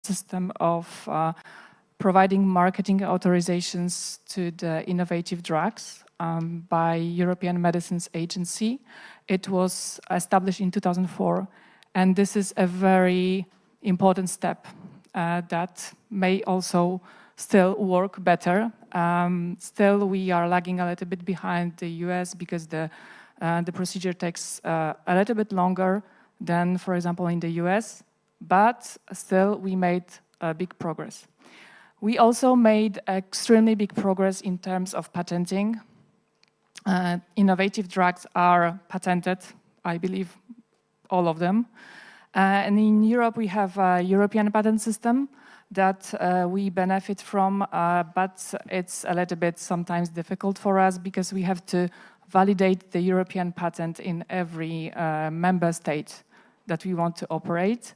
system of providing marketing authorizations to the innovative drugs by European Medicines Agency. It was established in 2004, and this is a very important step that may also still work better. Still, we are lagging a little bit behind the US because the procedure takes a little bit longer than, for example, in the US, but still we made big progress. We also made extremely big progress in terms of patenting. Innovative drugs are patented, I believe, all of them. And in Europe, we have a European patent system that we benefit from, but it's a little bit sometimes difficult for us because we have to validate the European patent in every member state that we want to operate.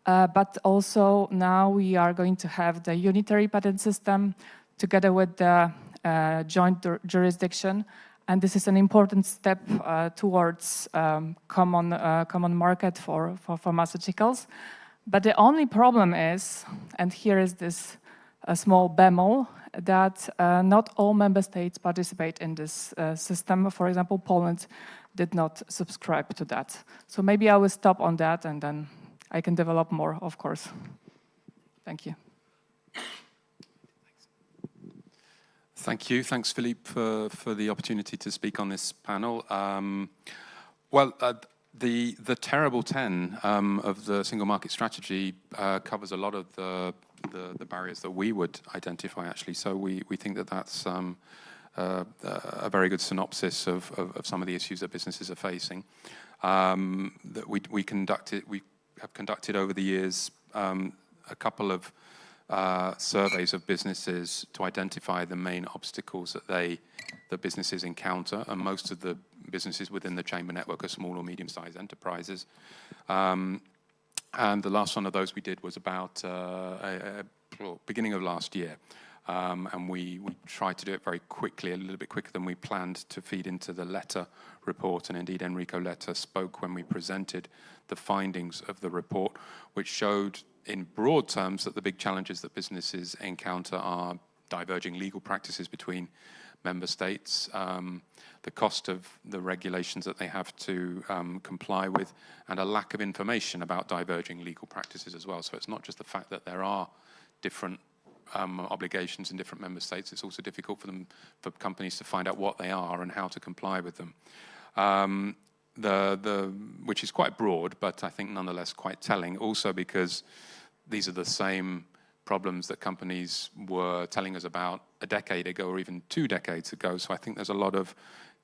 But also now we are going to have the unitary patent system together with the joint jurisdiction. And this is an important step towards common market for pharmaceuticals. But the only problem is, and here is this small bemol, that not all member states participate in this system. For example, Poland did not subscribe to that. So maybe I will stop on that and then I can develop more, of course. Thank you. Thank you. Thanks, Philippe, for the opportunity to speak on this panel. The terrible 10 of the single market strategy covers a lot of the barriers that we would identify, actually. So we think that that's a very good synopsis of some of the issues that businesses are facing. That we have conducted over the years a couple of surveys of businesses to identify the main obstacles that businesses encounter, and most of the businesses within the chamber network are small or medium-sized enterprises. And the last one of those we did was about beginning of last year. And we tried to do it very quickly, a little bit quicker than we planned, to feed into the Letter report. And indeed, Enrico Letter spoke when we presented the findings of the report, which showed in broad terms that the big challenges that businesses encounter are diverging legal practices between member states, the cost of the regulations that they have to comply with, and a lack of information about diverging legal practices as well. So it's not just the fact that there are different obligations in different member states, it's also difficult for companies to find out what they are and how to comply with them. Which is quite broad, but I think nonetheless quite telling, also because these are the same problems that companies were telling us about a decade ago or even 2 decades ago. So I think there's a lot of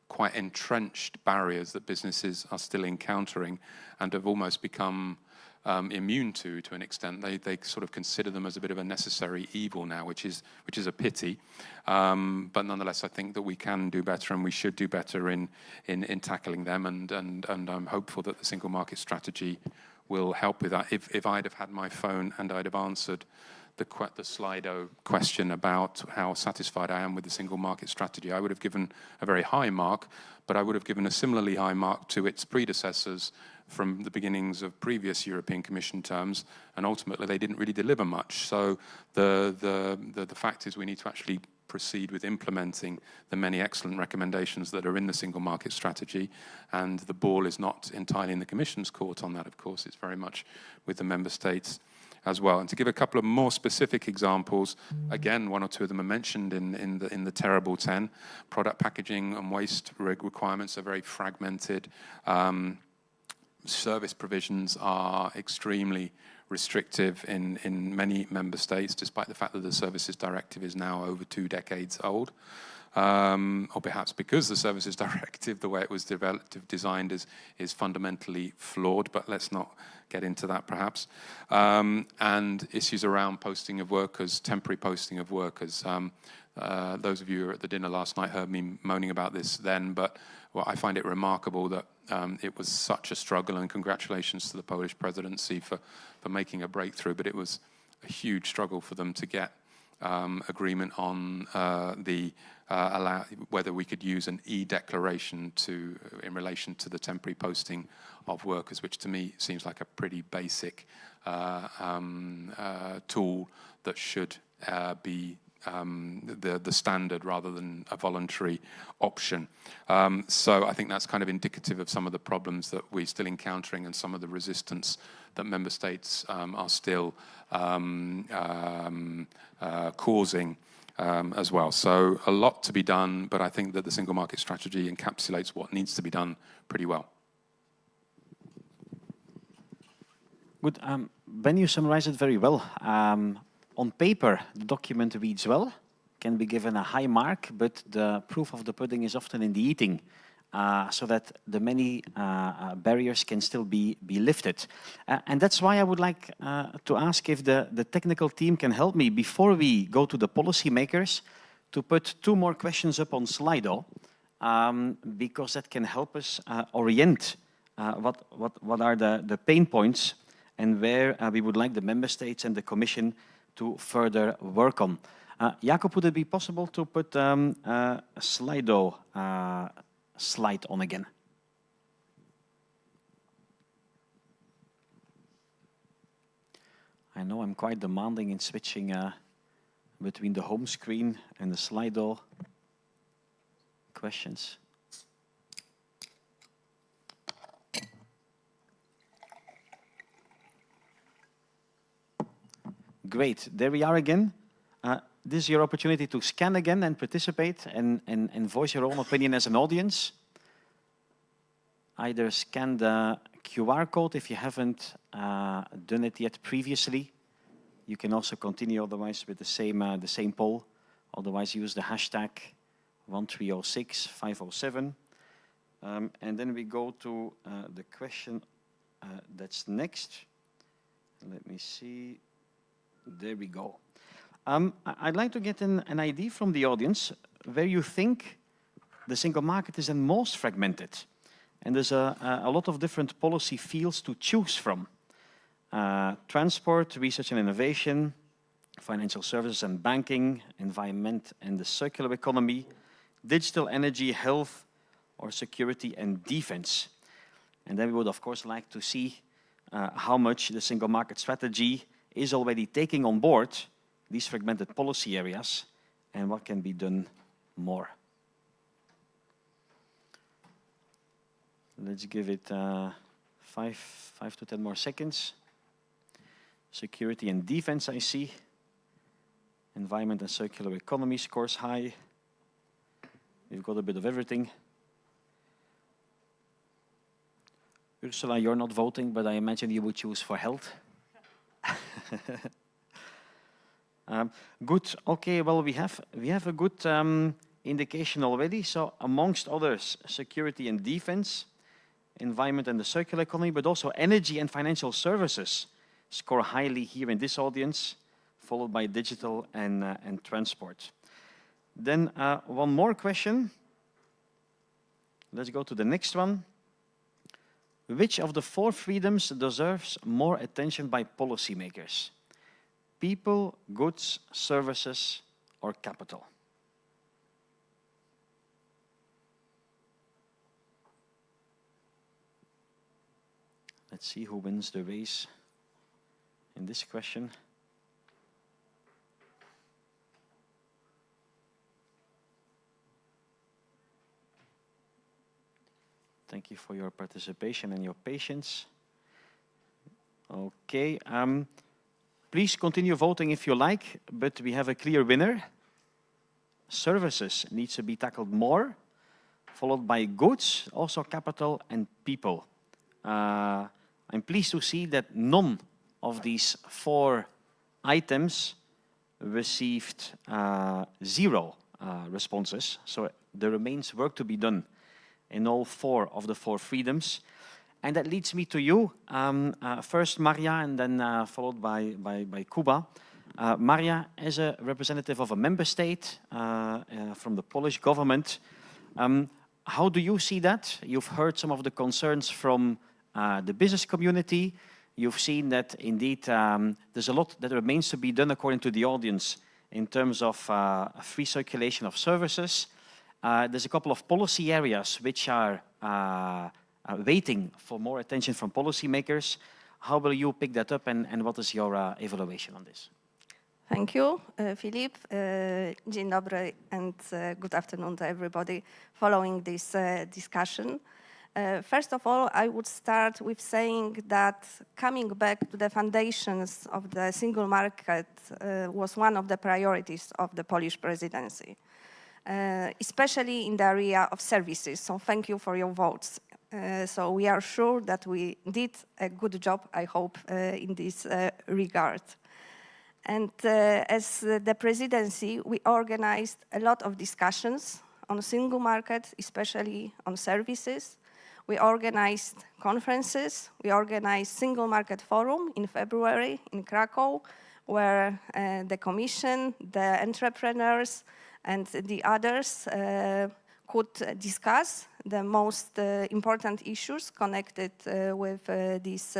quite entrenched barriers that businesses are still encountering and have almost become immune to an extent. They sort of consider them as a bit of a necessary evil now, which is a pity. But nonetheless, I think that we can do better and we should do better in tackling them. And I'm hopeful that the single market strategy will help with that. If I'd have had my phone and I'd have answered the Slido question about how satisfied I am with the single market strategy, I would have given a very high mark, but I would have given a similarly high mark to its predecessors from the beginnings of previous European Commission terms, and ultimately they didn't really deliver much. So the fact is we need to actually proceed with implementing the many excellent recommendations that are in the single market strategy, and the ball is not entirely in the Commission's court on that, of course. It's very much with the member states as well. And to give a couple of more specific examples, again, 1 or 2 of them are mentioned in the terrible 10. Product packaging and waste requirements are very fragmented. Service provisions are extremely restrictive in many member states, despite the fact that the Services Directive is now over 2 decades old. Or perhaps because the Services Directive, the way it was designed, is fundamentally flawed, but let's not get into that perhaps. And issues around posting of workers, temporary posting of workers. Those of you who were at the dinner last night heard me moaning about this then, but I find it remarkable that it was such a struggle, and congratulations to the Polish presidency for making a breakthrough, but it was a huge struggle for them to get agreement on whether we could use an e-declaration in relation to the temporary posting of workers, which to me seems like a pretty basic tool that should be the standard rather than a voluntary option. So I think that's kind of indicative of some of the problems that we're still encountering and some of the resistance that member states are still causing as well. So a lot to be done, but I think that the single market strategy encapsulates what needs to be done pretty well. Good. Ben, you summarized it very well. On paper, the document reads well, can be given a high mark, but the proof of the pudding is often in the eating, so that the many barriers can still be lifted. And that's why I would like to ask if the technical team can help me, before we go to the policymakers, to put 2 more questions up on Slido, because that can help us orient what are the pain points and where we would like the member states and the Commission to further work on. Jakub, would it be possible to put a Slido slide on again? I know I'm quite demanding in switching between the home screen and the Slido questions. Great, there we are again. This is your opportunity to scan again and participate and voice your own opinion as an audience. Either scan the QR code if you haven't done it yet previously. You can also continue otherwise with the same poll. Otherwise use the hashtag 1306507. And then we go to the question that's next. Let me see. There we go. I'd like to get an idea from the audience where you think the single market is the most fragmented. And there's a lot of different policy fields to choose from. Transport, research and innovation, financial services and banking, environment and the circular economy, digital energy, health, or security and defense. And then we would, of course, like to see how much the single market strategy is already taking on board these fragmented policy areas and what can be done more. Let's give it 5 to 10 more seconds. Security and defense, I see. Environment and circular economy scores high. We've got a bit of everything. Urszula, you're not voting, but I imagine you would choose for health. Good. Okay. Well, we have a good indication already. So, amongst others, security and defense, environment and the circular economy, but also energy and financial services score highly here in this audience, followed by digital and transport. Then one more question. Let's go to the next one. Which of the 4 freedoms deserves more attention by policymakers? People, goods, services, or capital? Let's see who wins the race in this question. Thank you for your participation and your patience. Okay, please continue voting if you like, but we have a clear winner. Services needs to be tackled more, followed by goods, also capital and people. I'm pleased to see that none of these 4 items received 0 responses, so there remains work to be done in all 4 of the 4 freedoms. And that leads me to you. First Maria, and then followed by Kuba. Maria, as a representative of a member state from the Polish government, how do you see that? You've heard some of the concerns from the business community. You've seen that indeed there's a lot that remains to be done according to the audience in terms of free circulation of services. There's a couple of policy areas which are waiting for more attention from policymakers. How will you pick that up, and what is your evaluation on this? Thank you, Philippe. Dzień dobry, and good afternoon to everybody following this discussion. First of all, I would start with saying that coming back to the foundations of the single market was one of the priorities of the Polish presidency, especially in the area of services. So thank you for your votes. So we are sure that we did a good job, I hope, in this regard. And as the presidency, we organized a lot of discussions on single market, especially on services. We organized conferences. We organized Single Market Forum in February in Krakow, where the Commission, the entrepreneurs, and the others could discuss the most important issues connected with this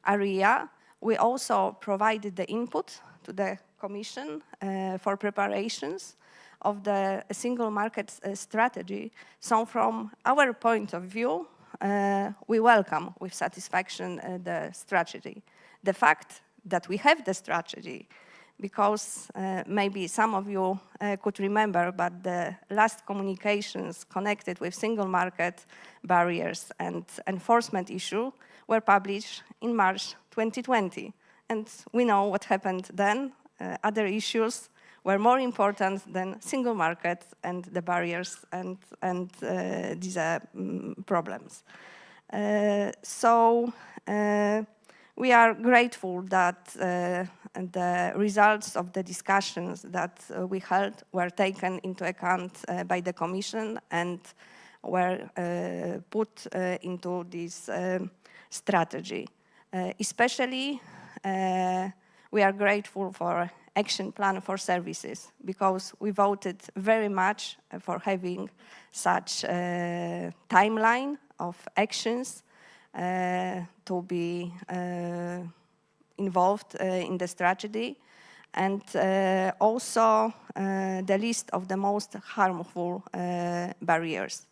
area. We also provided the input to the Commission for preparations of the single market strategy. So from our point of view, we welcome with satisfaction the strategy. The fact that we have the strategy, because maybe some of you could remember, but the last communications connected with single market barriers and enforcement issue were published in March 2020. And we know what happened then. Other issues were more important than single market and the barriers and these problems. So we are grateful that the results of the discussions that we held were taken into account by the Commission and were put into this strategy. Especially, we are grateful for action plan for services, because we voted very much for having such a timeline of actions to be involved in the strategy, and also the list of the most harmful barriers.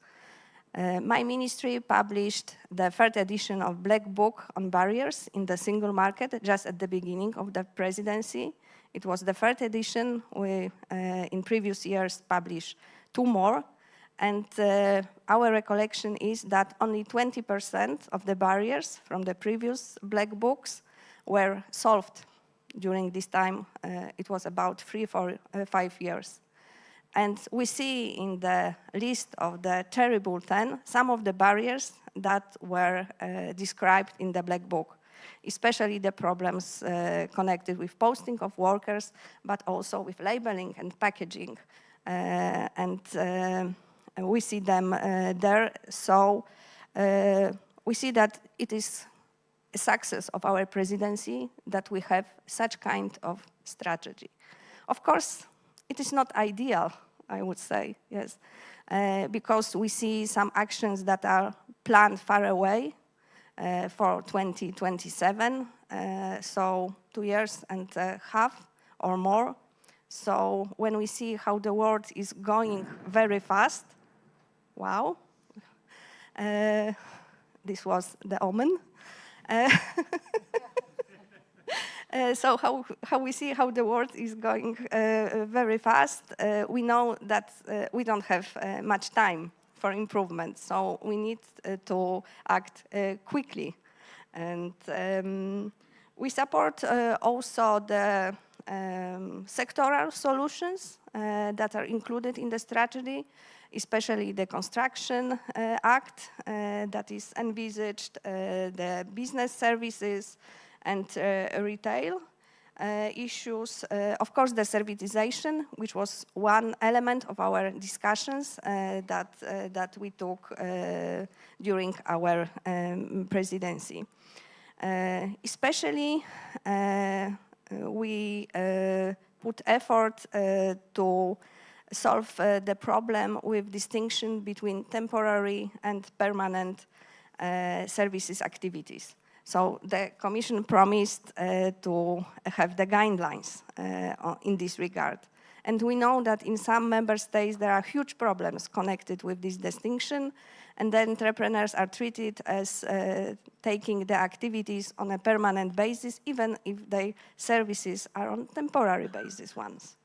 My ministry published the third edition of Black Book on Barriers in the Single Market just at the beginning of the presidency. It was the third edition. We, in previous years, published two more. And our recollection is that only 20% of the barriers from the previous Black Books were solved during this time. It was about 3 or 5 years. And we see in the list of the terrible 10 some of the barriers that were described in the Black Book, especially the problems connected with posting of workers, but also with labeling and packaging. And we see them there. So we see that it is a success of our presidency that we have such kind of strategy. Of course, it is not ideal, I would say, yes, because we see some actions that are planned far away for 2027, so 2 years and a half or more. So when we see how the world is going very fast, wow, this was the omen. So how we see how the world is going very fast, we know that we don't have much time for improvement, so we need to act quickly. And we support also the sectoral solutions that are included in the strategy, especially the Construction Act that is envisaged, the business services and retail issues. Of course, the servitization, which was one element of our discussions that we took during our presidency. Especially, we put effort to solve the problem with distinction between temporary and permanent services activities. So the Commission promised to have the guidelines in this regard. And we know that in some member states there are huge problems connected with this distinction, and the entrepreneurs are treated as taking the activities on a permanent basis, even if their services are on temporary basis ones.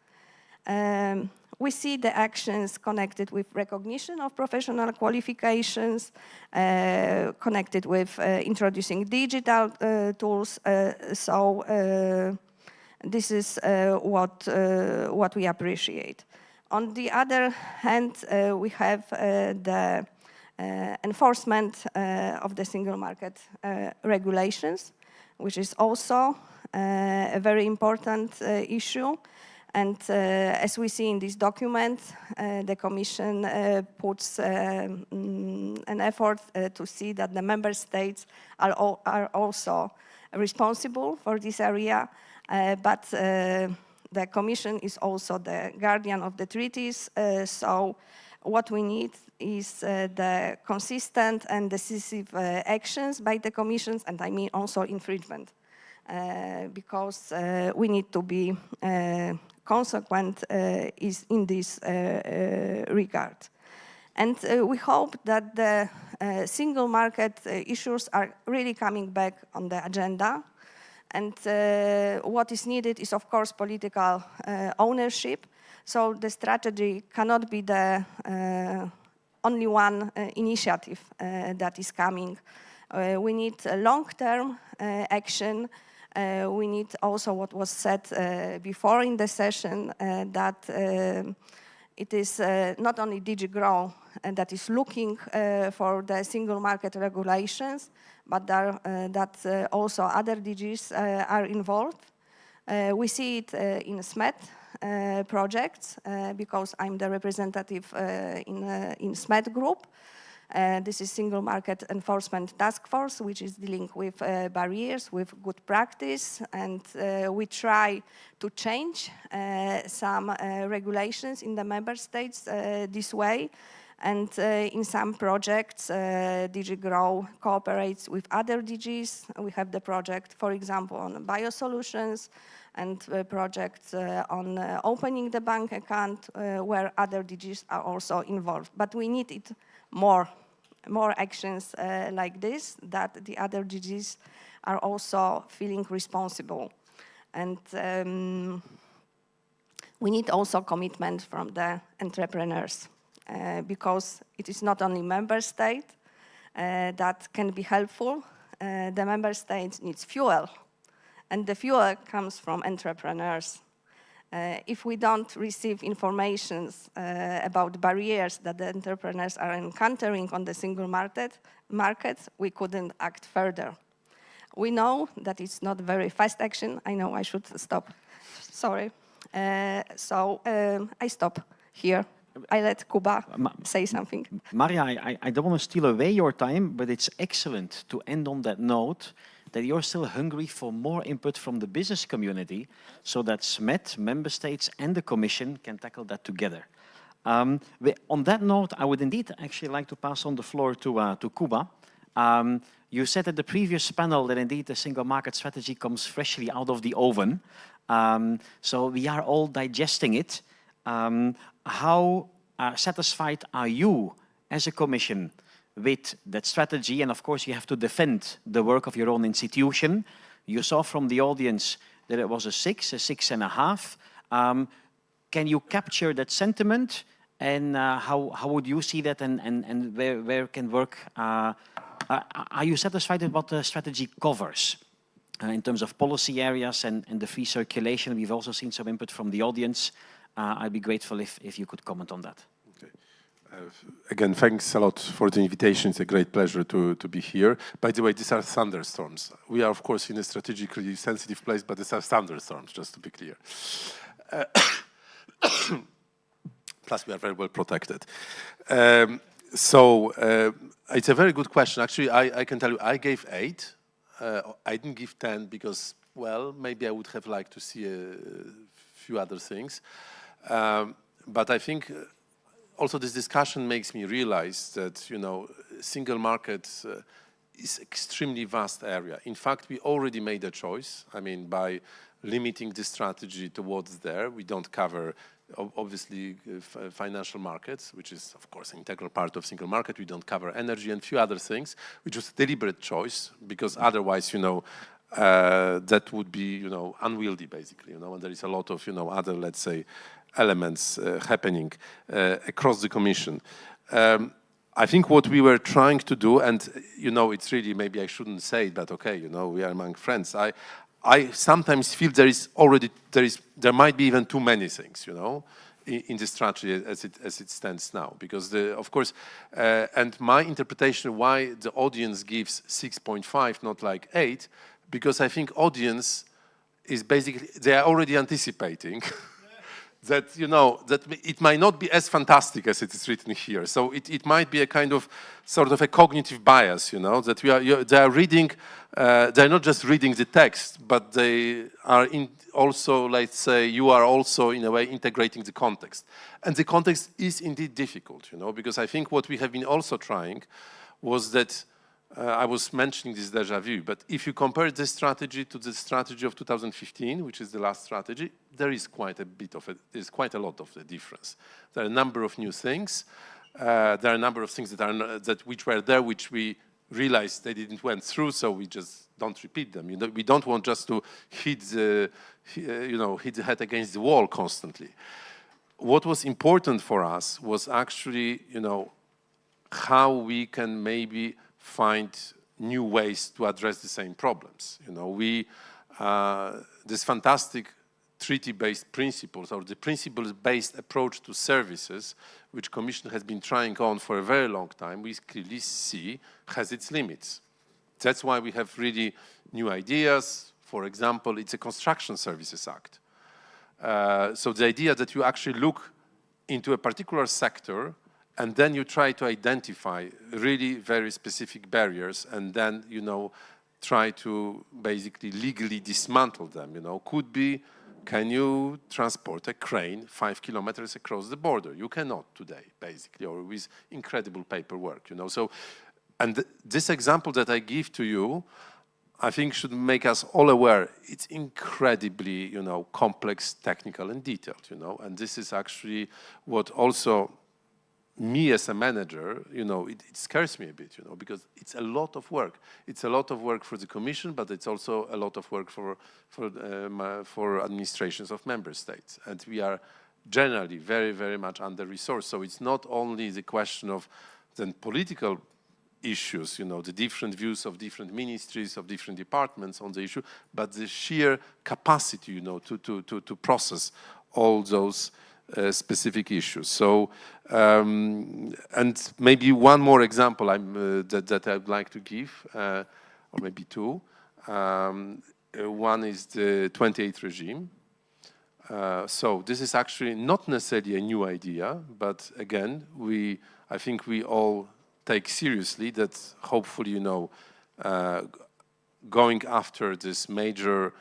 We see the actions connected with recognition of professional qualifications, connected with introducing digital tools. This is what we appreciate. On the other hand, we have the enforcement of the single market regulations, which is also a very important issue. And as we see in this document, the Commission puts an effort to see that the member states are also responsible for this area. But the Commission is also the guardian of the treaties, so what we need is the consistent and decisive actions by the Commission, and I mean also infringement, because we need to be consequent in this regard. And we hope that the single market issues are really coming back on the agenda. And what is needed is, of course, political ownership. So the strategy cannot be the only one initiative that is coming. We need long-term action. We need also what was said before in the session, that it is not only DG GROW that is looking for the single market regulations, but that also other DGs are involved. We see it in SMET projects, because I'm the representative in SMET group. This is Single Market Enforcement Task Force, which is dealing with barriers, with good practice, and we try to change some regulations in the member states this way. And in some projects, DG GROW cooperates with other DGs. We have the project, for example, on biosolutions, and projects on opening the bank account, where other DGs are also involved. But we need it more actions like this, that the other DGs are also feeling responsible. And we need also commitment from the entrepreneurs, because it is not only member state that can be helpful. The member state needs fuel, and the fuel comes from entrepreneurs. If we don't receive information about barriers that the entrepreneurs are encountering on the single market, we couldn't act further. We know that it's not very fast action. I know I should stop. Sorry. So I stop here. I let Kuba say something. Maria, I don't want to steal away your time, but it's excellent to end on that note, that you're still hungry for more input from the business community, so that SMET, member states, and the Commission can tackle that together. On that note, I would indeed actually like to pass on the floor to Kuba. You said at the previous panel that indeed the single market strategy comes freshly out of the oven. So we are all digesting it. How satisfied are you as a Commission with that strategy? And of course, you have to defend the work of your own institution. You saw from the audience that it was a 6.5. Can you capture that sentiment? And how would you see that, and where can work? Are you satisfied with what the strategy covers in terms of policy areas and the free circulation? We've also seen some input from the audience. I'd be grateful if you could comment on that. Okay. Again, thanks a lot for the invitation. It's a great pleasure to be here. By the way, these are thunderstorms. We are, of course, in a strategically sensitive place, but these are thunderstorms, just to be clear. Plus, we are very well protected. It's a very good question. Actually, I can tell you, I gave 8. I didn't give 10 because, well, maybe I would have liked to see a few other things. But I think also this discussion makes me realize that, you know, single market is extremely vast area. In fact, we already made a choice. I mean, by limiting the strategy towards there, we don't cover obviously financial markets, which is of course an integral part of single market. We don't cover energy and few other things, which was a deliberate choice, because otherwise, that would be, unwieldy basically, and there is a lot of, other, let's say, elements happening across the Commission. I think what we were trying to do, and it's really, maybe I shouldn't say it, but okay, we are among friends. I sometimes feel there might be even too many things, in the strategy as it stands now, because of course, and my interpretation why the audience gives 6.5, not like 8, because I think audience is basically, they are already anticipating that, that it might not be as fantastic as it is written here. So it might be a kind of sort of a cognitive bias, that they are reading, they're not just reading the text, but they are also, let's say, you are also in a way integrating the context. And the context is indeed difficult, because I think what we have been also trying was that, I was mentioning this déjà vu, but if you compare this strategy to the strategy of 2015, which is the last strategy, there is quite a lot of the difference. There are a number of new things. There are a number of things which were there, which we realized they didn't went through, so we just don't repeat them. We don't want just to hit the head against the wall constantly. What was important for us was actually, how we can maybe find new ways to address the same problems. This fantastic treaty-based principles, or the principles-based approach to services, which Commission has been trying on for a very long time, we clearly see has its limits. That's why we have really new ideas. For example, it's a Construction Services Act. So the idea that you actually look into a particular sector and then you try to identify really very specific barriers, and then, try to basically legally dismantle them, could be, can you transport a crane 5 kilometers across the border? You cannot today, basically, or with incredible paperwork, So, and this example that I give to you, I think should make us all aware it's incredibly, complex, technical and detailed, And this is actually what also me as a manager, it scares me a bit, because it's a lot of work. It's a lot of work for the Commission, but it's also a lot of work for administrations of member states. And we are generally very, very much under-resourced. So it's not only the question of then political issues, the different views of different ministries, of different departments on the issue, but the sheer capacity, to process all those specific issues. So, and maybe one more example that I'd like to give, or maybe two. One is the 28th regime. So this is actually not necessarily a new idea, but again, I think we all take seriously that hopefully, going after this major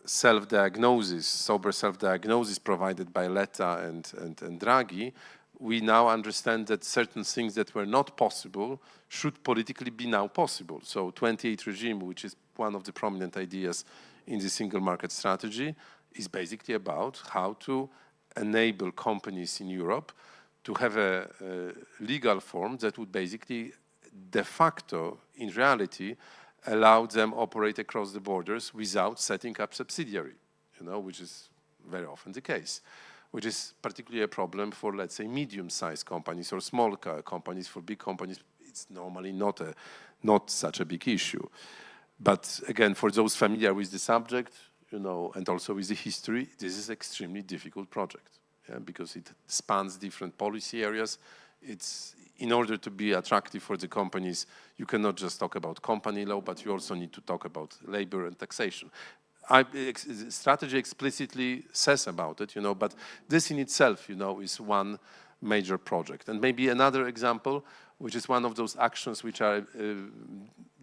self-diagnosis, sober self-diagnosis provided by Letta and Draghi, we now understand that certain things that were not possible should politically be now possible. So 28 regime, which is one of the prominent ideas in the single market strategy, is basically about how to enable companies in Europe to have a legal form that would basically de facto, in reality, allow them operate across the borders without setting up subsidiary, which is very often the case, which is particularly a problem for, let's say, medium-sized companies or small companies. For big companies, it's normally not such a big issue. But again, for those familiar with the subject, and also with the history, this is an extremely difficult project, because it spans different policy areas. In order to be attractive for the companies, you cannot just talk about company law, but you also need to talk about labor and taxation. Strategy explicitly says about it, but this in itself, is one major project. And maybe another example, which is one of those actions which are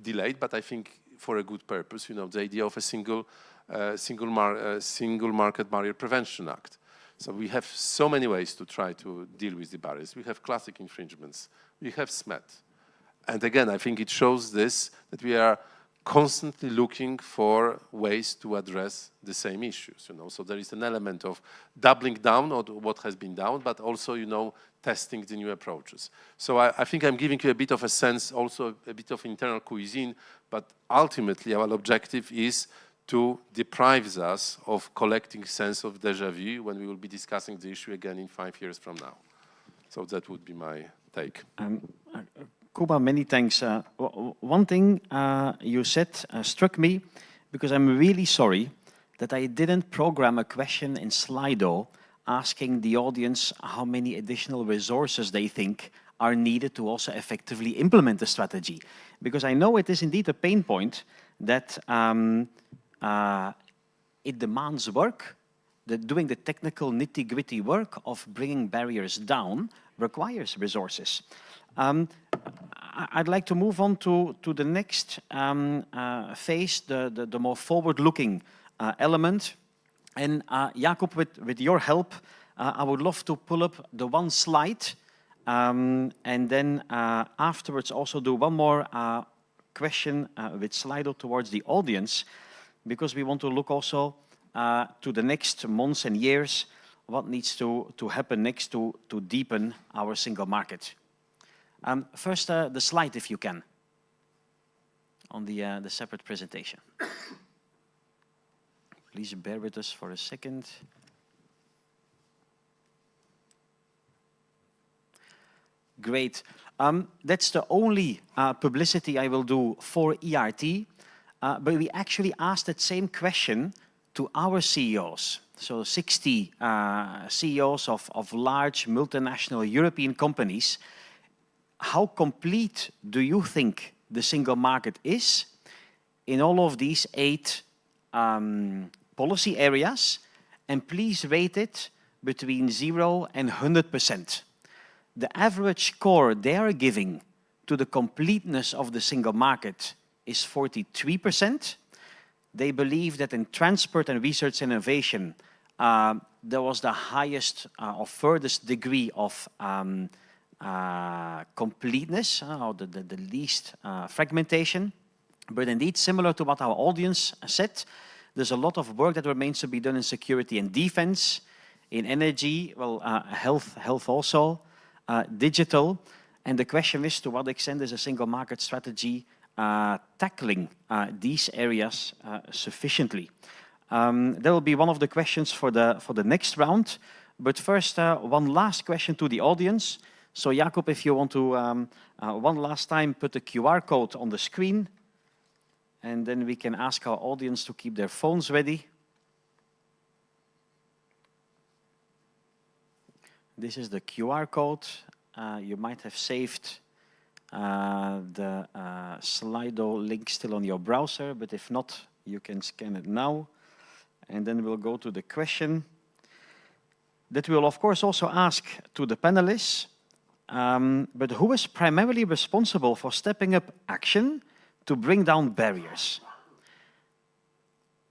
delayed, but I think for a good purpose, the idea of a single market barrier prevention act. So we have so many ways to try to deal with the barriers. We have classic infringements. We have SMEs. And again, I think it shows this, that we are constantly looking for ways to address the same issues, you know. So there is an element of doubling down on what has been done, but also, you know, testing the new approaches. So I think I'm giving you a bit of a sense, also a bit of internal cuisine, but ultimately our objective is to deprive us of collecting sense of déjà vu when we will be discussing the issue again in 5 years from now. So that would be my take. Kuba, many thanks. One thing you said struck me, because I'm really sorry that I didn't program a question in Slido asking the audience how many additional resources they think are needed to also effectively implement the strategy. Because I know it is indeed a pain point that it demands work, that doing the technical nitty-gritty work of bringing barriers down requires resources. I'd like to move on to the next phase, the more forward-looking element. And Jakub, with your help, I would love to pull up the one slide and then afterwards also do one more question with Slido towards the audience, because we want to look also to the next months and years, what needs to happen next to deepen our single market. First, the slide, if you can, on the separate presentation. Please bear with us for a second. Great. That's the only publicity I will do for ERT, but we actually asked that same question to our CEOs. So 60 CEOs of large multinational European companies. How complete do you think the single market is in all of these 8 policy areas? And please rate it between 0 and 100%. The average score they are giving to the completeness of the single market is 43%. They believe that in transport and research innovation, there was the highest or furthest degree of completeness, or the least fragmentation. But indeed, similar to what our audience said, there's a lot of work that remains to be done in security and defense, in energy, well, health also, digital. And the question is, to what extent is a single market strategy tackling these areas sufficiently? That will be one of the questions for the next round. But first, one last question to the audience. So Jakub, if you want to one last time put the QR code on the screen, and then we can ask our audience to keep their phones ready. This is the QR code. You might have saved the Slido link still on your browser, but if not, you can scan it now. And then we'll go to the question that we'll, of course, also ask to the panelists. But who is primarily responsible for stepping up action to bring down barriers?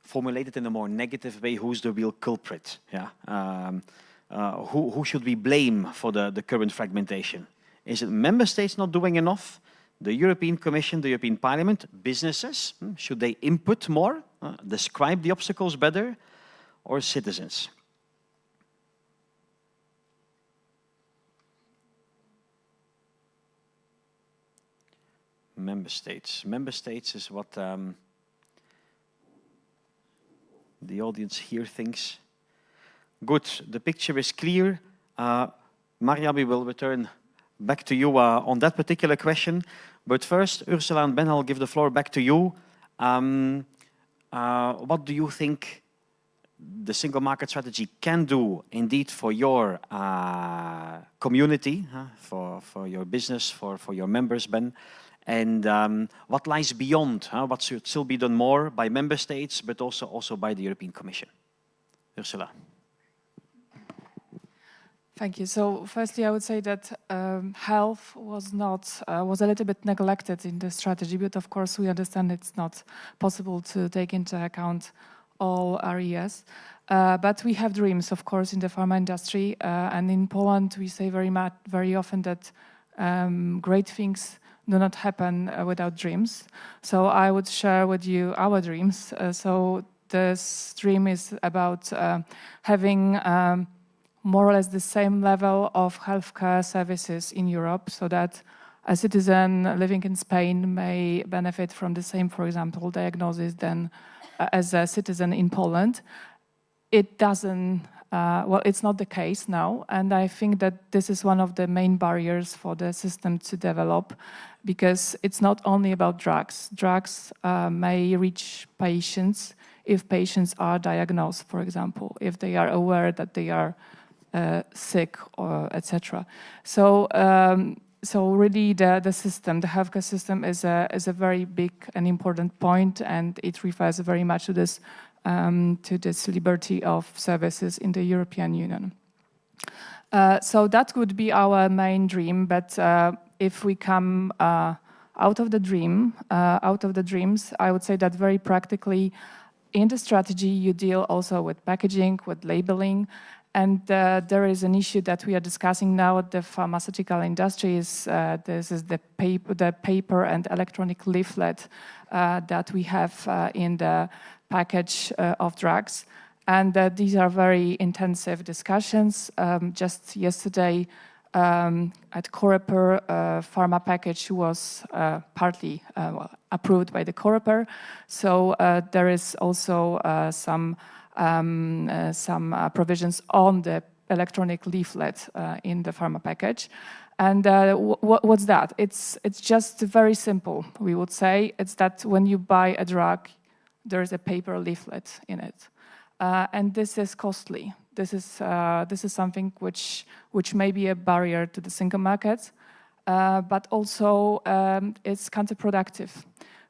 Formulated in a more negative way, who's the real culprit? Yeah. Who should we blame for the current fragmentation? Is it member states not doing enough? The European Commission, the European Parliament, businesses? Should they input more, describe the obstacles better, or citizens? Member states. Member states is what the audience here thinks. Good, the picture is clear. Maria, we will return back to you on that particular question. But first, Urszula and Ben, I'll give the floor back to you. What do you think the single market strategy can do indeed for your community, for your business, for your members, Ben? And what lies beyond? What should still be done more by member states, but also by the European Commission? Urszula. Thank you. So firstly, I would say that health was a little bit neglected in the strategy, but of course we understand it's not possible to take into account all areas. But we have dreams, of course, in the pharma industry, and in Poland we say very often that great things do not happen without dreams. So I would share with you our dreams. So this dream is about having more or less the same level of healthcare services in Europe, so that a citizen living in Spain may benefit from the same, for example, diagnosis than as a citizen in Poland. It doesn't, well, it's not the case now, and I think that this is one of the main barriers for the system to develop, because it's not only about drugs. Drugs may reach patients if patients are diagnosed, for example, if they are aware that they are sick or etc. So really the system, the healthcare system is a very big and important point, and it refers very much to this liberty of services in the European Union. So that would be our main dream, but if we come out of the dreams, I would say that very practically in the strategy you deal also with packaging, with labeling, and there is an issue that we are discussing now at the pharmaceutical industry. This is the paper and electronic leaflet that we have in the package of drugs. And these are very intensive discussions. Just yesterday at Coreper, pharma package was partly approved by the Coreper. So there is also some provisions on the electronic leaflet in the pharma package. And what's that? It's just very simple, we would say. It's that when you buy a drug, there is a paper leaflet in it. And this is costly. This is something which may be a barrier to the single market, but also it's counterproductive.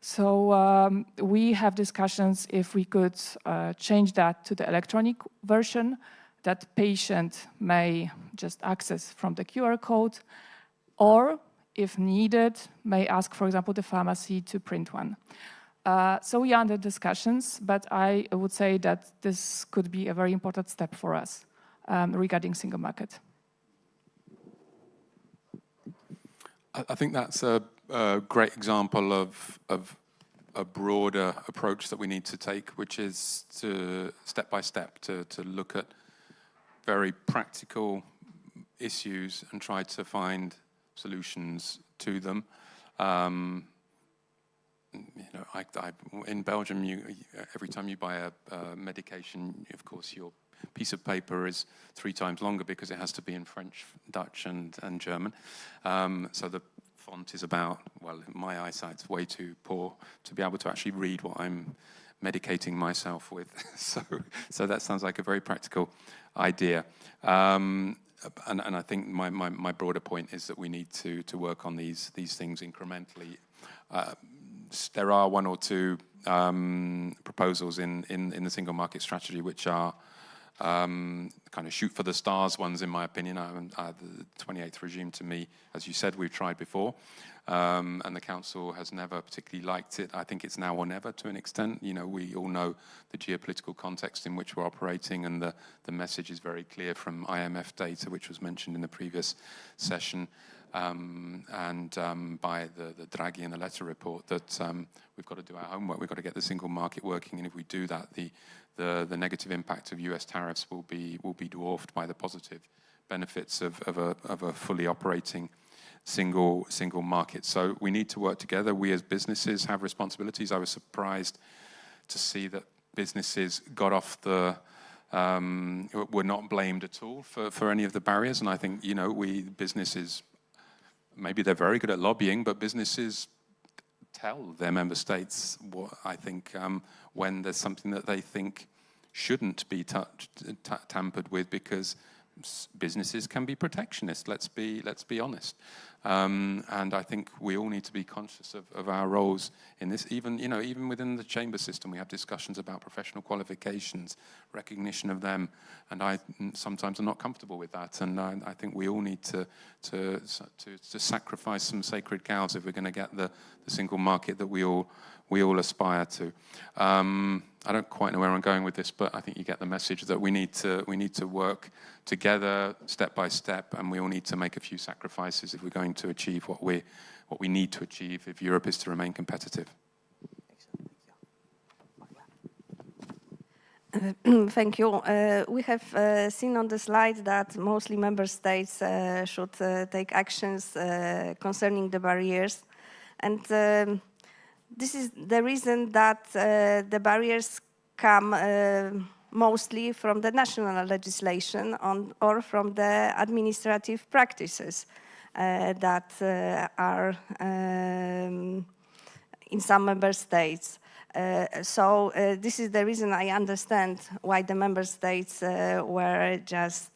So we have discussions if we could change that to the electronic version, that patient may just access from the QR code, or if needed, may ask, for example, the pharmacy to print one. So we are under discussions, but I would say that this could be a very important step for us regarding single market. I think that's a great example of a broader approach that we need to take, which is to step by step to look at very practical issues and try to find solutions to them. In Belgium, every time you buy a medication, of course, your piece of paper is 3 times longer because it has to be in French, Dutch, and German. So the font is about, well, my eyesight's way too poor to be able to actually read what I'm medicating myself with. So that sounds like a very practical idea. And I think my broader point is that we need to work on these things incrementally. There are 1 or 2 proposals in the single market strategy which are kind of shoot for the stars ones, in my opinion. The 28th regime, to me, as you said, we've tried before, and the council has never particularly liked it. I think it's now or never to an extent. You know, we all know the geopolitical context in which we're operating, and the message is very clear from IMF data, which was mentioned in the previous session, and by the Draghi and the Letter report, that we've got to do our homework. We've got to get the single market working, and if we do that, the negative impact of US tariffs will be dwarfed by the positive benefits of a fully operating single market. So we need to work together. We as businesses have responsibilities. I was surprised to see that businesses got off were not blamed at all for any of the barriers. And I think, businesses, maybe they're very good at lobbying, but businesses tell their member states what I think when there's something that they think shouldn't be tampered with, because businesses can be protectionist. Let's be honest. And I think we all need to be conscious of our roles in this. Even within the chamber system, we have discussions about professional qualifications, recognition of them, and I sometimes am not comfortable with that. And I think we all need to sacrifice some sacred cows if we're going to get the single market that we all aspire to. I don't quite know where I'm going with this, but I think you get the message that we need to work together, step by step, and we all need to make a few sacrifices if we're going to achieve what we need to achieve if Europe is to remain competitive. Thank you. We have seen on the slide that mostly member states should take actions concerning the barriers. And this is the reason that the barriers come mostly from the national legislation or from the administrative practices that are in some member states. So this is the reason I understand why the member states were just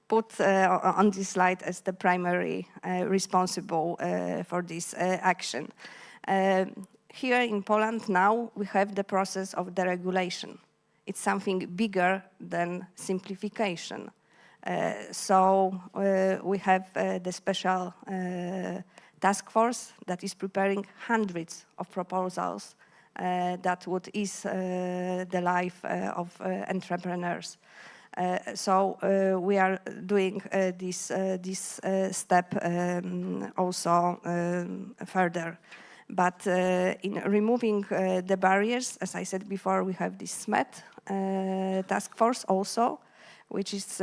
put on this slide as the primary responsible for this action. Here in Poland now we have the process of deregulation. It's something bigger than simplification. So we have the special task force that is preparing hundreds of proposals that would ease the life of entrepreneurs. So we are doing this step also further. But in removing the barriers, as I said before, we have this SMEs task force also, which is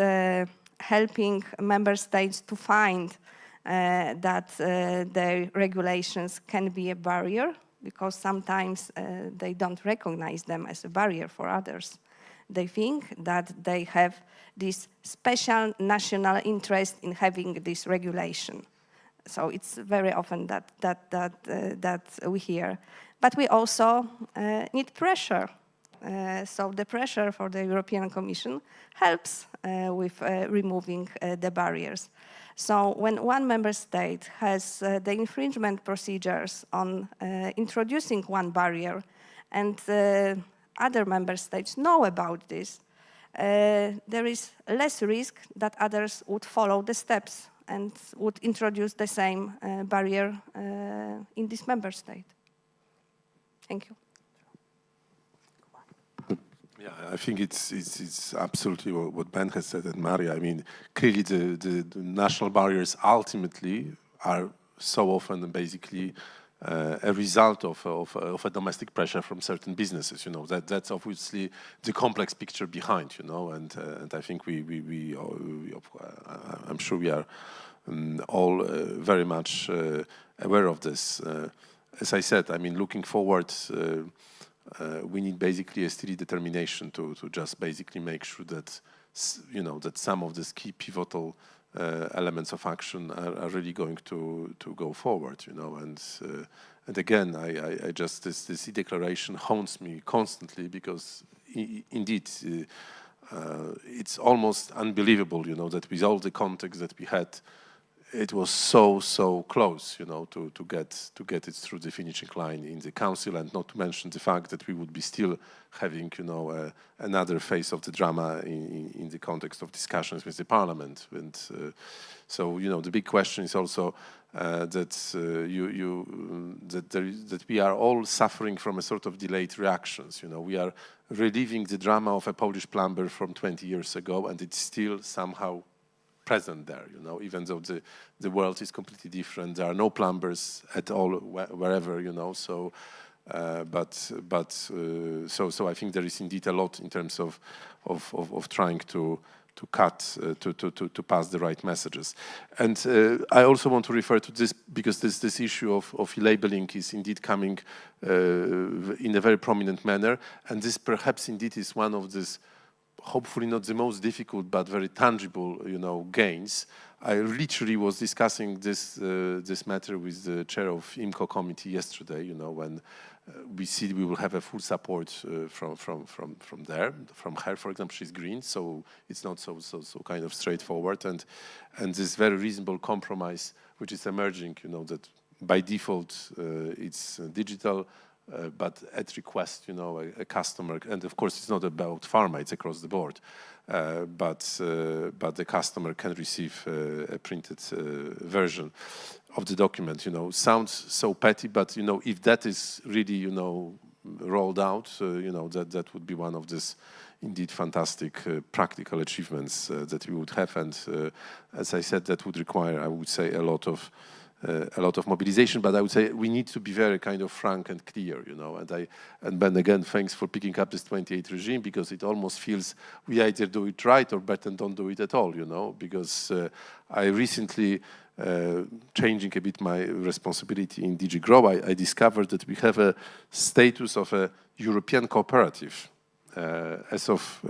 helping member states to find that their regulations can be a barrier, because sometimes they don't recognize them as a barrier for others. They think that they have this special national interest in having this regulation. So it's very often that we hear. But we also need pressure. So the pressure for the European Commission helps with removing the barriers. So when one member state has the infringement procedures on introducing one barrier, and other member states know about this, there is less risk that others would follow the steps and would introduce the same barrier in this member state. Thank you. Yeah, I think it's absolutely what Ben has said, and Maria. I mean, clearly the national barriers ultimately are so often basically a result of a domestic pressure from certain businesses. You know, that's obviously the complex picture behind. You know, and I think I'm sure we are all very much aware of this. As I said, I mean, looking forward. We need basically a steady determination to just basically make sure that, you know, that some of these key pivotal elements of action are really going to go forward, you know. And again, I just this declaration haunts me constantly, because indeed it's almost unbelievable, you know, that with all the context that we had, it was so close, you know, to get it through the finishing line in the council, and not to mention the fact that we would be still having, you know, another phase of the drama in the context of discussions with the parliament. And so, you know, the big question is also that we are all suffering from a sort of delayed reactions. You know, we are reliving the drama of a Polish plumber from 20 years ago, and it's still somehow present there, you know, even though the world is completely different. There are no plumbers at all wherever, you know. So, so I think there is indeed a lot in terms of trying to cut to pass the right messages. And I also want to refer to this, because this issue of labeling is indeed coming in a very prominent manner, and this perhaps indeed is one of these, hopefully not the most difficult, but very tangible, you know, gains. I literally was discussing this matter with the chair of IMCO committee yesterday. You know, when we see we will have a full support from her. For example, she's green, so it's not so kind of straightforward. And this very reasonable compromise which is emerging. You know, that by default it's digital. But at request, you know, a customer, and of course it's not about pharma, it's across the board, but the customer can receive a printed version of the document. You know, sounds so petty, but, you know, if that is really, you know, rolled out, that would be one of these indeed fantastic practical achievements that we would have. And as I said, that would require, I would say, a lot of mobilization. But I would say we need to be very kind of frank and clear, And Ben, again, thanks for picking up this 28 regime, because it almost feels we either do it right or better don't do it at all, Because I recently, changing a bit my responsibility in DG Grow, I discovered that we have a status of a European cooperative as of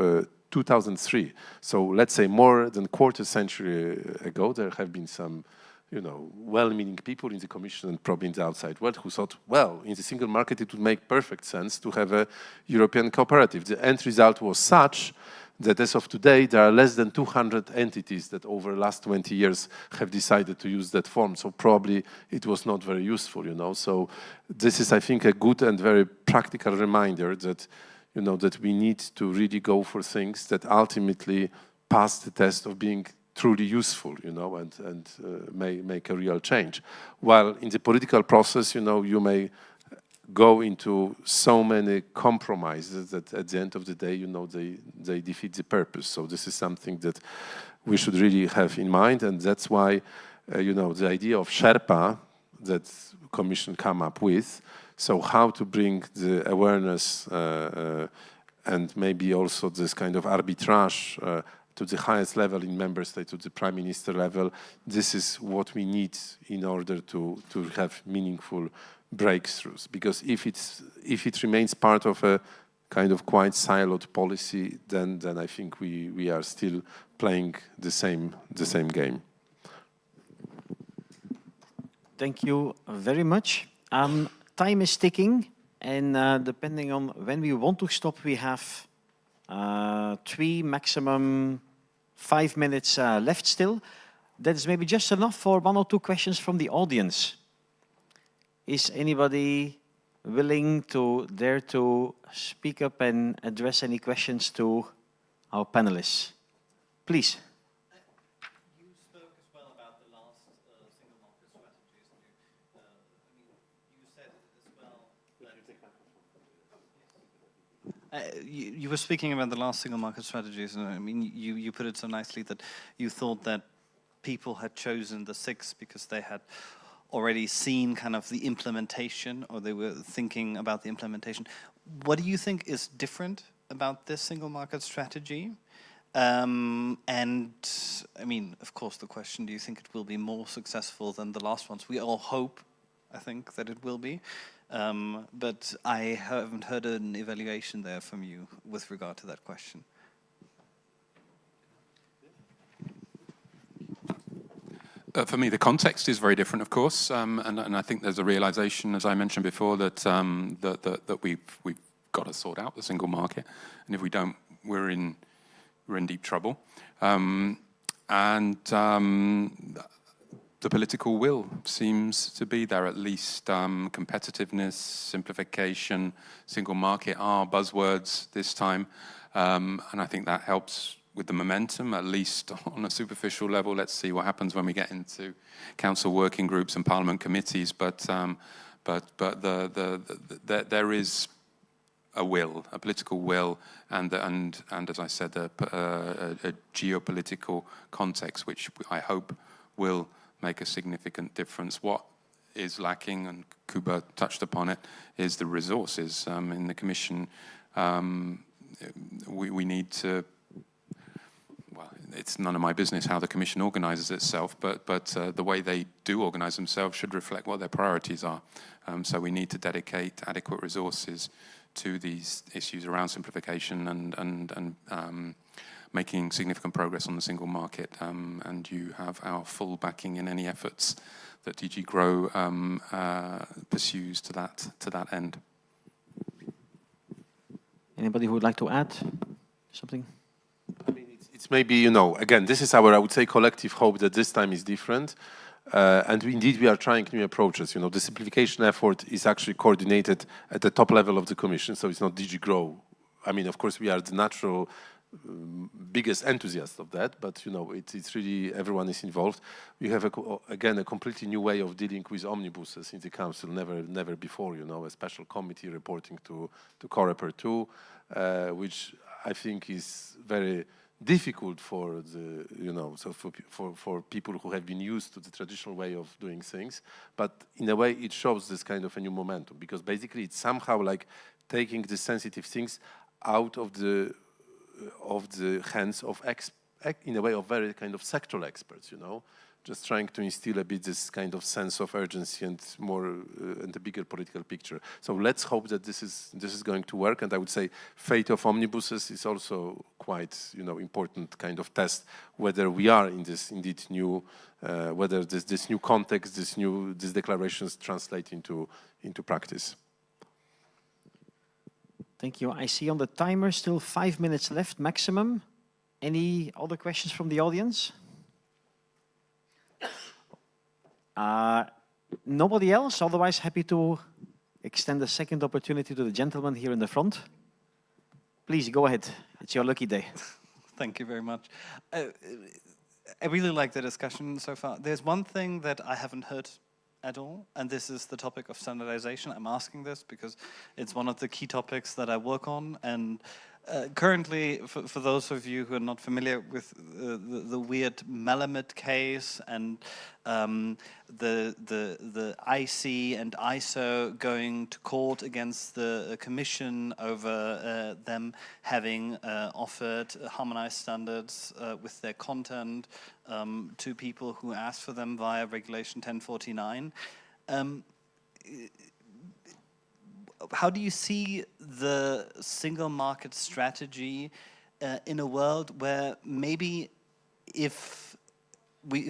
2003. So let's say more than quarter century ago, there have been some well-meaning people in the Commission and probably in the outside world who thought, well, in the single market it would make perfect sense to have a European cooperative. The end result was such that as of today, there are less than 200 entities that over the last 20 years have decided to use that form. So probably it was not very useful, So this is, I think, a good and very practical reminder that, that we need to really go for things that ultimately pass the test of being truly useful, and may make a real change. While in the political process, you may go into so many compromises that at the end of the day, they defeat the purpose. So this is something that we should really have in mind, and that's why, the idea of Sherpa that Commission come up with, so how to bring the awareness and maybe also this kind of arbitrage to the highest level in member state, to the prime minister level, this is what we need in order to have meaningful breakthroughs. Because if it remains part of a kind of quite siloed policy, then I think we are still playing the same game. Thank you very much. Time is ticking, and depending on when we want to stop, we have 3, maximum 5 minutes left still. That is maybe just enough for 1 or 2 questions from the audience. Is anybody willing to dare to speak up and address any questions to our panelists? Please. You spoke as well about the last single market strategies. You said as well that you were speaking about the last single market strategies, and I mean, you put it so nicely that you thought that people had chosen the 6 because they had already seen kind of the implementation, or they were thinking about the implementation. What do you think is different about this single market strategy? And I mean, of course, the question, do you think it will be more successful than the last ones? We all hope, I think, that it will be. But I haven't heard an evaluation there from you with regard to that question. For me, the context is very different, of course, and I think there's a realization, as I mentioned before, that that we've got to sort out the single market, and if we don't, we're in deep trouble. The political will seems to be there, at least. Competitiveness, simplification, single market are buzzwords this time, and I think that helps with the momentum, at least on a superficial level. Let's see what happens when we get into council working groups and parliament committees. But there is a will, a political will, and as I said, a geopolitical context, which I hope will make a significant difference. What is lacking, and Kuba touched upon it, is the resources. In the Commission, we need to. Well, it's none of my business how the Commission organises itself, but the way they do organise themselves should reflect what their priorities are. So we need to dedicate adequate resources to these issues around simplification and making significant progress on the single market. And you have our full backing in any efforts that DG Grow pursues to that end. Anybody who would like to add something? It's maybe, again, this is our, I would say, collective hope that this time is different. And indeed, we are trying new approaches. The simplification effort is actually coordinated at the top level of the Commission, so it's not DG Grow. I mean, of course, we are the natural biggest enthusiast of that, but it's really everyone is involved. We have again a completely new way of dealing with omnibuses in the council. Never before, a special committee reporting to Coreper 2, which I think is very difficult for the for people who have been used to the traditional way of doing things. But in a way, it shows this kind of a new momentum, because basically it's somehow like taking the sensitive things out of the hands of in a way of very kind of sectoral experts, just trying to instill a bit this kind of sense of urgency and more and a bigger political picture. So let's hope that this is going to work. And I would say fate of omnibuses is also quite important kind of test whether we are in this indeed new whether this new context, these declarations translate into practice. Thank you. I see on the timer still 5 minutes left maximum. Any other questions from the audience? Nobody else? Otherwise, happy to extend a second opportunity to the gentleman here in the front. Please, go ahead. It's your lucky day. Thank you very much. I really like the discussion so far. There's one thing that I haven't heard at all, and this is the topic of standardization. I'm asking this because it's one of the key topics that I work on, and currently, for those of you who are not familiar with the weird Melamed case and the IC and ISO going to court against the Commission over them having offered harmonized standards with their content to people who asked for them via Regulation 1049. How do you see the single market strategy in a world where maybe if we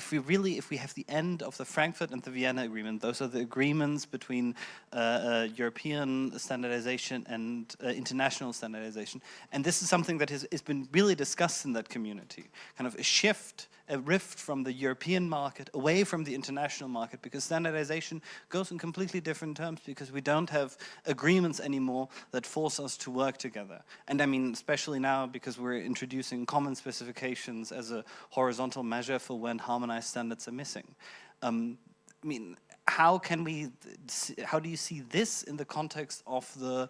have the end of the Frankfurt and the Vienna Agreement, those are the agreements between European standardization and international standardization, and this is something that has been really discussed in that community, kind of a rift from the European market away from the international market, because standardization goes in completely different terms, because we don't have agreements anymore that force us to work together. And I mean, especially now, because we're introducing common specifications as a horizontal measure for when harmonized standards are missing. I mean, how do you see this in the context of the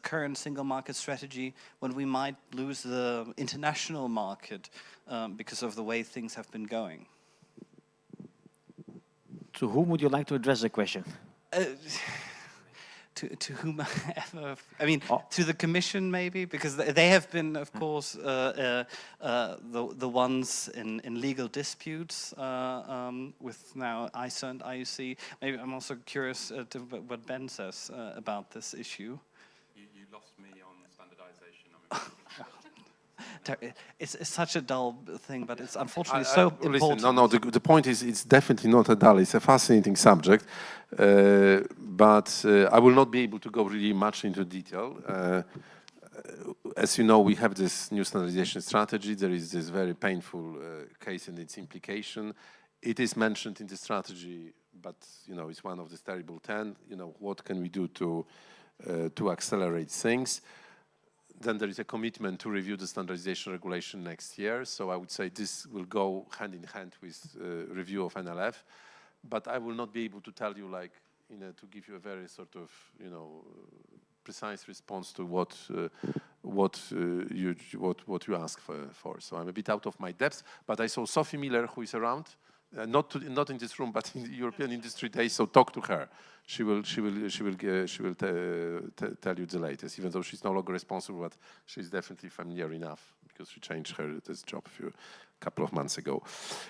current single market strategy, when we might lose the international market because of the way things have been going? To whom would you like to address the question? To whomever, I mean, to the Commission maybe, because they have been, of course, the ones in legal disputes with now ISO and IUC. Maybe I'm also curious to what Ben says about this issue. You lost me on standardization. It's such a dull thing, but it's unfortunately so important. Listen, no, the point is, it's definitely not a dull. It's a fascinating subject, but I will not be able to go really much into detail. As you know, we have this new standardization strategy. There is this very painful case and its implication. It is mentioned in the strategy, but it's one of the terrible 10. What can we do to accelerate things? Then there is a commitment to review the standardization regulation next year. So I would say this will go hand in hand with review of NLF. But I will not be able to tell you, to give you a very sort of, precise response to what you ask for. So I'm a bit out of my depth. But I saw Sophie Miller, who is around, not in this room, but in the European Industry Day. So talk to her. She will tell you the latest, even though she's no longer responsible, but she's definitely familiar enough because she changed this job a couple of months ago.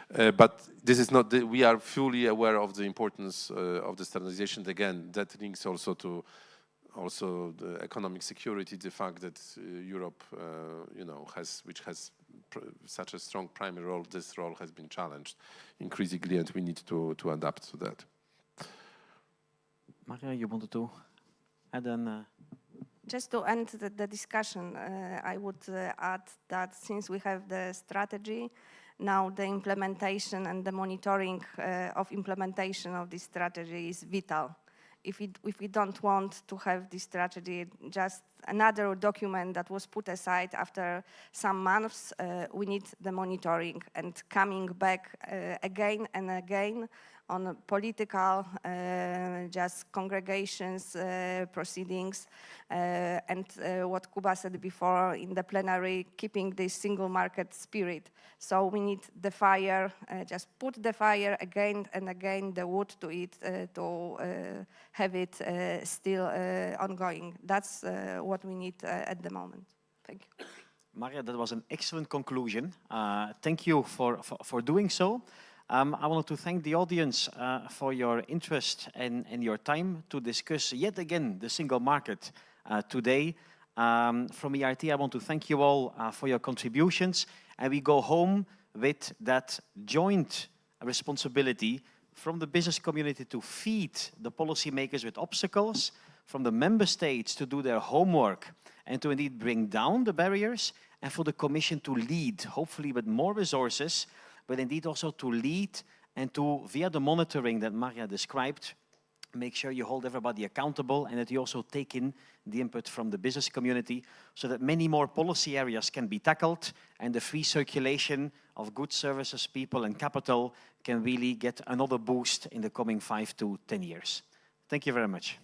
But this is not. We are fully aware of the importance of the standardization. Again, that links also to the economic security, the fact that Europe, which has such a strong primary role, this role has been challenged increasingly, and we need to adapt to that. Maria, you wanted to add an... Just to end the discussion, I would add that since we have the strategy, now the implementation and the monitoring of implementation of this strategy is vital if we don't want to have this strategy just another document that was put aside after some months, we need the monitoring and coming back again and again on political just congregations, proceedings, and what Kuba said before in the plenary, keeping this single market spirit. So we need the fire, just put the fire again and again, the wood to it, to have it still ongoing. That's what we need at the moment. Thank you. Maria, that was an excellent conclusion. Thank you for doing so. I wanted to thank the audience for your interest and your time to discuss yet again the single market today. From ERT, I want to thank you all for your contributions, and we go home with that joint responsibility from the business community to feed the policymakers with obstacles, from the member states to do their homework and to indeed bring down the barriers, and for the Commission to lead, hopefully with more resources, but indeed also to lead and to, via the monitoring that Maria described, make sure you hold everybody accountable and that you also take in the input from the business community so that many more policy areas can be tackled and the free circulation of goods, services, people and capital can really get another boost in the coming 5 to 10 years. Thank you very much.